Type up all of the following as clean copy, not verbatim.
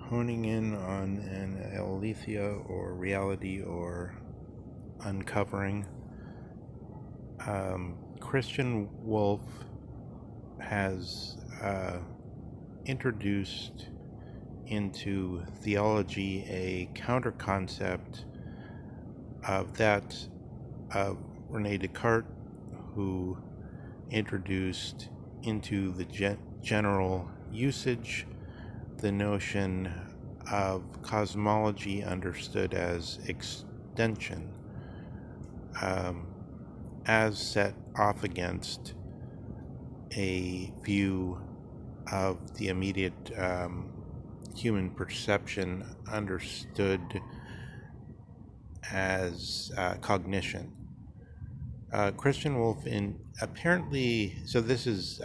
honing in on an aletheia or reality or uncovering. Christian Wolff has introduced into theology a counter concept of that of Rene Descartes, who introduced into the general usage the notion of cosmology understood as extension, as set off against a view of the immediate human perception understood as cognition. Christian Wolff, so this is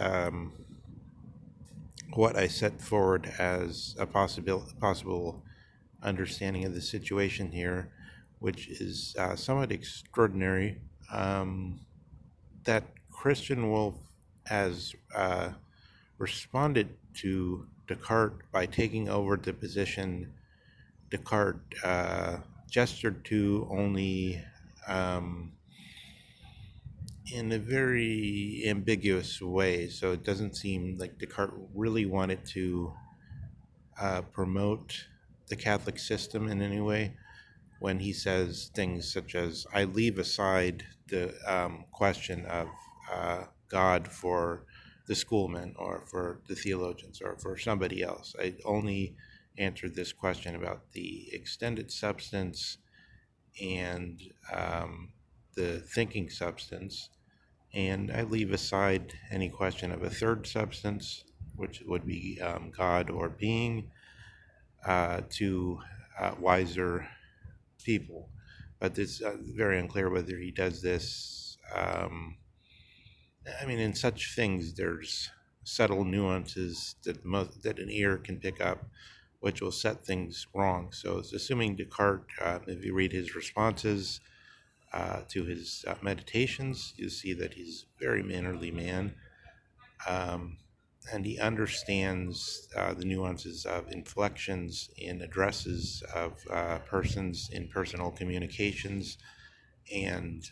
what I set forward as a possible understanding of the situation here, which is somewhat extraordinary. That Christian Wolff has responded to Descartes by taking over the position Descartes gestured to only in a very ambiguous way. So it doesn't seem like Descartes really wanted to promote the Catholic system in any way when he says things such as, I leave aside the question of God for the schoolmen or for the theologians or for somebody else. I only answered this question about the extended substance and the thinking substance, and I leave aside any question of a third substance, which would be God or being, to wiser people. But it's very unclear whether he does this. In such things, there's subtle nuances that an ear can pick up, which will set things wrong. So it's assuming Descartes, if you read his responses to his meditations, you see that he's a very mannerly man. And he understands the nuances of inflections in addresses of persons in personal communications, and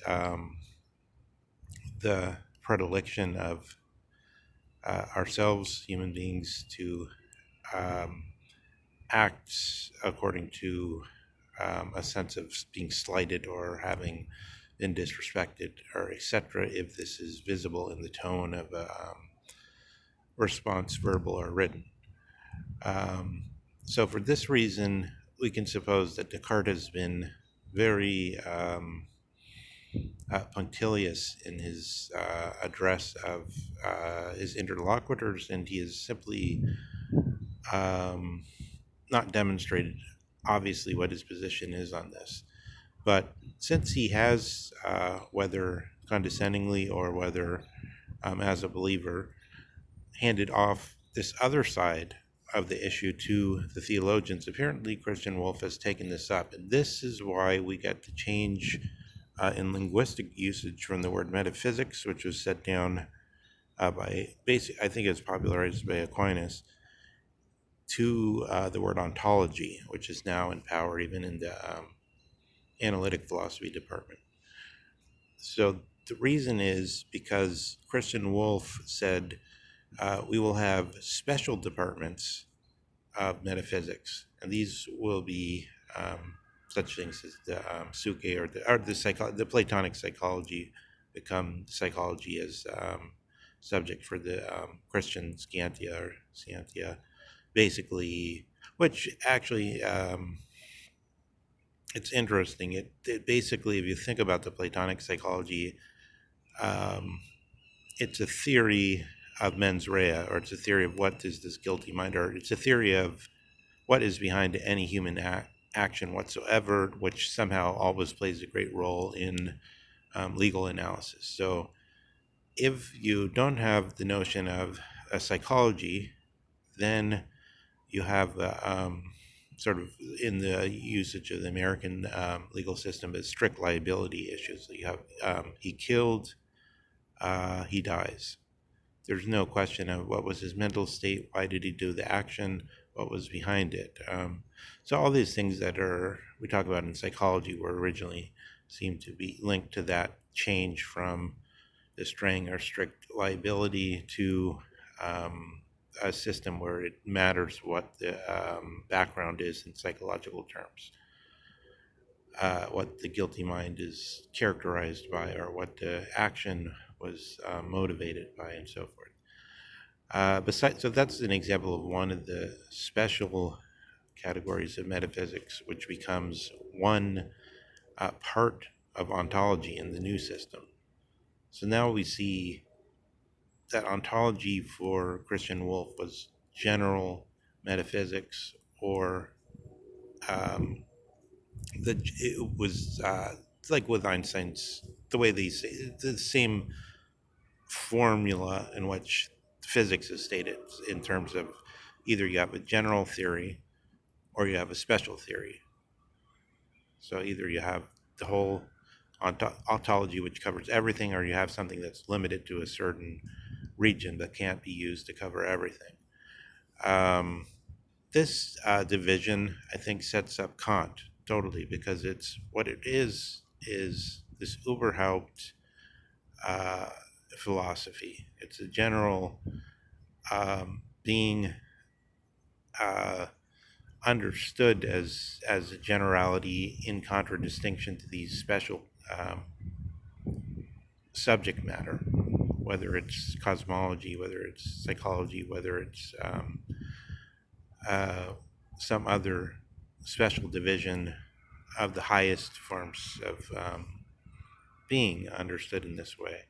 the predilection of ourselves, human beings, to act according to a sense of being slighted or having been disrespected, or etc., if this is visible in the tone of a response, verbal or written. So for this reason, we can suppose that Descartes has been very punctilious in his address of his interlocutors, and he has simply not demonstrated obviously what his position is on this. But since he has, whether condescendingly or whether as a believer, handed off this other side of the issue to the theologians, apparently Christian Wolff has taken this up. And this is why we get the change in linguistic usage from the word metaphysics, which was set down by, I think it's popularized by Aquinas, to the word ontology, which is now in power even in the analytic philosophy department. So the reason is because Christian Wolff said we will have special departments of metaphysics, and these will be such things as the Suke the Platonic psychology become psychology as subject for the Christian Scientia, basically, which actually it's interesting. It basically, if you think about the Platonic psychology, it's a theory of mens rea, or it's a theory of what is this guilty mind, or it's a theory of what is behind any human action whatsoever, which somehow always plays a great role in legal analysis. So if you don't have the notion of a psychology, then you have sort of in the usage of the American legal system as strict liability issues. So you have he killed, he dies. There's no question of what was his mental state, why did he do the action, what was behind it. So all these things that we talk about in psychology were originally seem to be linked to that change from the string or strict liability to a system where it matters what the background is in psychological terms, what the guilty mind is characterized by, or what the action was motivated by, and so forth. So that's an example of one of the special categories of metaphysics, which becomes one part of ontology in the new system. So now we see that ontology for Christian Wolff was general metaphysics, or it was like with Einstein's, the way they say the same formula in which physics is stated, in terms of either you have a general theory or you have a special theory. So either you have the whole ontology, which covers everything, or you have something that's limited to a certain region that can't be used to cover everything. This division, I think, sets up Kant totally, because it's what it is this Überhaupt philosophy. It's a general being understood as a generality in contradistinction to these special subject matter, whether it's cosmology, whether it's psychology, whether it's some other special division of the highest forms of being understood in this way.